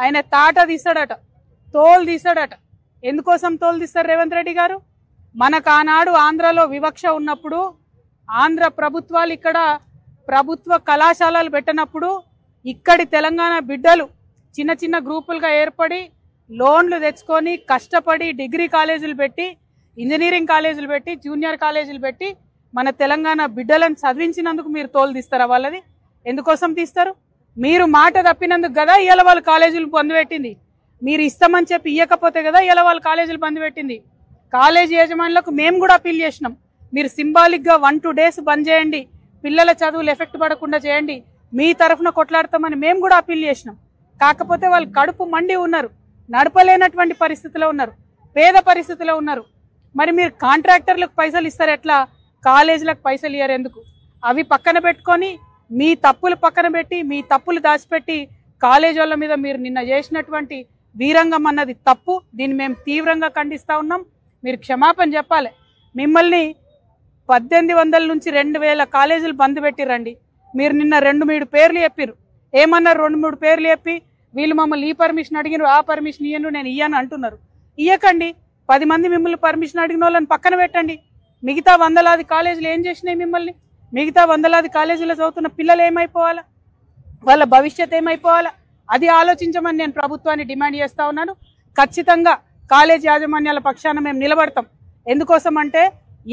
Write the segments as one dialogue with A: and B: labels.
A: ఆయన తాట తీస్తాడట, తోలు తీస్తాడట. ఎందుకోసం తోలు తీస్తారు రేవంత్ రెడ్డి గారు? మనకు ఆనాడు ఆంధ్రలో వివక్ష ఉన్నప్పుడు, ఆంధ్ర ప్రభుత్వాలు ఇక్కడ ప్రభుత్వ కళాశాలలు పెట్టినప్పుడు ఇక్కడి తెలంగాణ బిడ్డలు చిన్న చిన్న గ్రూపులుగా ఏర్పడి లోన్లు తెచ్చుకొని కష్టపడి డిగ్రీ కాలేజీలు పెట్టి, ఇంజనీరింగ్ కాలేజీలు పెట్టి, జూనియర్ కాలేజీలు పెట్టి మన తెలంగాణ బిడ్డలను చదివించినందుకు మీరు తోలు తీస్తారా వాళ్ళది? ఎందుకోసం తీస్తారు? మీరు మాట తప్పినందుకు కదా ఇవాళ వాళ్ళు కాలేజీలు బంద్ పెట్టింది. మీరు ఇస్తామని చెప్పి ఇవ్వకపోతే కదా ఇవాళ వాళ్ళు కాలేజీలు బంద్ పెట్టింది. కాలేజీ యాజమాన్యులకు మేము కూడా అప్పీల్ చేసినాం, మీరు సింబాలిక్ గా 1-2 days బంద్ చేయండి, పిల్లల చదువులు ఎఫెక్ట్ పడకుండా చేయండి, మీ తరఫున కొట్లాడతామని మేము కూడా అప్పీల్ చేసినాం. కాకపోతే వాళ్ళు కడుపు మండి ఉన్నారు, నడపలేనటువంటి పరిస్థితిలో ఉన్నారు, పేద పరిస్థితిలో ఉన్నారు. మరి మీరు కాంట్రాక్టర్లకు పైసలు ఇస్తారు ఎట్లా, కాలేజీలకు పైసలు ఇయ్యారు ఎందుకు? అవి పక్కన పెట్టుకొని మీ తప్పులు పక్కన పెట్టి, మీ తప్పులు దాచిపెట్టి కాలేజీ వాళ్ళ మీద మీరు నిన్న చేసినటువంటి వీరంగం అన్నది తప్పు. దీన్ని మేము తీవ్రంగా ఖండిస్తా ఉన్నాం. మీరు క్షమాపణ చెప్పాలి. మిమ్మల్ని 1800 నుంచి 2000 కాలేజీలు బంద్ పెట్టిరండి. మీరు నిన్న 2-3 పేర్లు చెప్పారు. ఏమన్నారు? 2-3 పేర్లు చెప్పి వీళ్ళు మమ్మల్ని ఈ పర్మిషన్ అడిగినారు, ఆ పర్మిషన్ ఇయ్యను, నేను ఇయ్యను అంటున్నారు. ఇయ్యకండి. 10 మంది మిమ్మల్ని పర్మిషన్ అడిగిన వాళ్ళని పక్కన పెట్టండి. మిగతా 100లాది కాలేజీలు ఏం చేసినాయి మిమ్మల్ని? మిగతా 100లాది కాలేజీలో చదువుతున్న పిల్లలు ఏమైపోవాలా? వాళ్ళ భవిష్యత్ ఏమైపోవాలా? అది ఆలోచించమని నేను ప్రభుత్వాన్ని డిమాండ్ చేస్తా ఉన్నాను. ఖచ్చితంగా కాలేజ్ యాజమాన్యాల పక్షాన మేము నిలబడతాం. ఎందుకోసం అంటే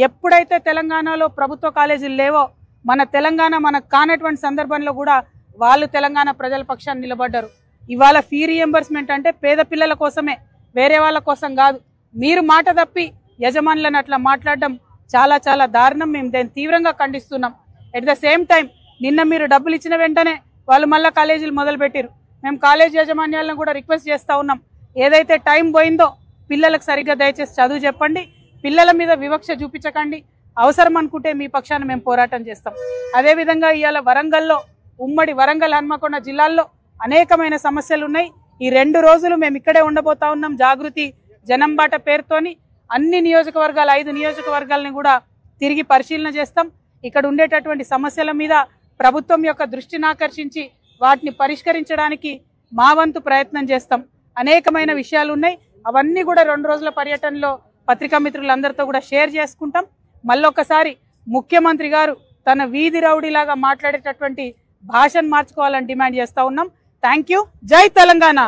A: ఎప్పుడైతే తెలంగాణలో ప్రభుత్వ కాలేజీలు లేవో, మన తెలంగాణ మనకు కానటువంటి సందర్భంలో కూడా వాళ్ళు తెలంగాణ ప్రజల పక్షాన్ని నిలబడ్డారు. ఇవాళ ఫీ రియంబర్స్మెంట్ అంటే పేద పిల్లల కోసమే, వేరే వాళ్ళ కోసం కాదు. మీరు మాట తప్పి యజమానులను అట్లా మాట్లాడడం చాలా చాలా దారుణం. మేము దాన్ని తీవ్రంగా ఖండిస్తున్నాం. ఎట్ ద సేమ్ టైం నిన్న మీరు డబ్బులు ఇచ్చిన వెంటనే వాళ్ళు మళ్ళీ కాలేజీలు మొదలు పెట్టారు. మేము కాలేజ్ యాజమాన్యాలను కూడా రిక్వెస్ట్ చేస్తా ఉన్నాం, ఏదైతే టైం పోయిందో పిల్లలకు సరిగ్గా దయచేసి చదువు చెప్పండి, పిల్లల మీద వివక్ష చూపించకండి. అవసరం అనుకుంటే మీ పక్షాన మేము పోరాటం చేస్తాం. అదేవిధంగా ఇవాళ వరంగల్లో, ఉమ్మడి వరంగల్ హన్మకొండ జిల్లాల్లో అనేకమైన సమస్యలు ఉన్నాయి. ఈ 2 రోజులు మేము ఇక్కడే ఉండబోతా ఉన్నాం. జాగృతి జనంబాట పేరుతోని అన్ని నియోజకవర్గాలు, 5 నియోజకవర్గాలని కూడా తిరిగి పరిశీలన చేస్తాం. ఇక్కడ ఉండేటటువంటి సమస్యల మీద ప్రభుత్వం యొక్క దృష్టిని ఆకర్షించి వాటిని పరిష్కరించడానికి మా వంతు ప్రయత్నం చేస్తాం. అనేకమైన విషయాలు ఉన్నాయి. అవన్నీ కూడా 2 రోజుల పర్యటనలో పత్రికా మిత్రులందరితో కూడా షేర్ చేసుకుంటాం. మళ్ళొకసారి ముఖ్యమంత్రి గారు తన వీధి రౌడీలాగా మాట్లాడేటటువంటి భాషను మార్చుకోవాలని డిమాండ్ చేస్తా ఉన్నాం. Thank you. జై తెలంగాణ.